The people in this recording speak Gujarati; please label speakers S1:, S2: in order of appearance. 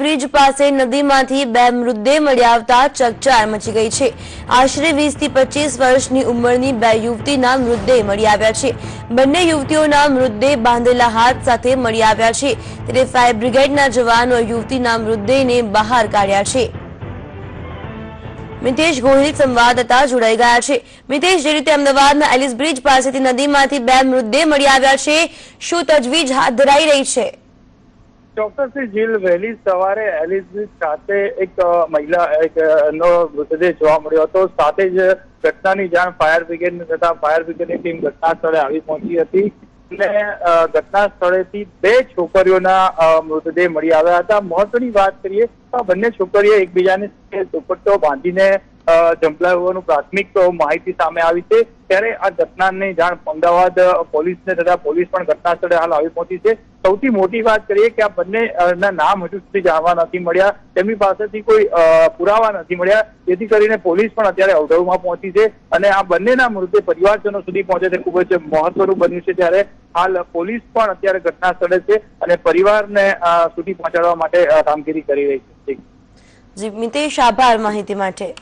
S1: બ્રિજ પાસે નદીમાંથી બે મૃતદેહ મળી આવતા ચકચાર મચી ગઈ છે। આશરે 20 થી 25 વર્ષની ઉંમરની બે યુવતીના મૃતદેહ મળી આવ્યા છે। બંને યુવતીઓના મૃતદેહ બાંધેલા હાથ સાથે મળી આવ્યા છે, ત્યારે ફાયર બ્રિગેડના જવાનો યુવતીના મૃતદેહને બહાર કાઢ્યા છે। મિતેશ ગોહિલ સંવાદદાતા જોડાઈ ગયા છે। મિતેશ, જે રીતે અમદાવાદના એલિસ બ્રિજ પાસેથી નદીમાંથી બે મૃતદેહ મળી આવ્યા છે, શું તજવીજ હાથ ધરાઈ રહી છે?
S2: ચોક્કસથી જીલ, વહેલી સવારે એલિસ બ્રિજ ખાતે એક મહિલાનો મૃતદેહ જોવા મળ્યો હતો। સાથે જ ઘટનાની જાણ ફાયર બ્રિગેડને થતા ફાયર બ્રિગેડની ટીમ ઘટના સ્થળે આવી પહોંચી હતી અને ઘટના સ્થળેથી બે છોકરીઓના મૃતદેહ મળી આવ્યા હતા। મહત્વની વાત કરીએ તો બંને છોકરીઓ એકબીજાને દુપટ્ટો બાંધીને ઝંપલાવ્યા હોવાનું પ્રાથમિક માહિતી સામે આવી છે। ત્યારે આ ઘટનાની જાણ અમદાવાદ પોલીસને થતા પોલીસ પણ ઘટના સ્થળે હાલ આવી પહોંચી છે। સૌથી મોટી વાત કરીએ કે આ બંનેના નામ હજુ સુધી જાણવા નથી મળ્યા, તેમની પાસેથી કોઈ પુરાવા નથી મળ્યા, જેથી કરીને પોલીસ પણ અત્યારે અવઢવમાં પહોંચી છે અને આ બંનેના મૃતદેહ પરિવારજનો સુધી પહોંચે તે ખૂબ જ મહત્વનું બન્યું છે। ત્યારે હાલ પોલીસ પણ અત્યારે ઘટના સ્થળે છે અને પરિવારને સુધી પહોંચાડવા માટે કામગીરી કરી રહી છે।
S1: જી મિતેશ, આભાર માહિતી માટે।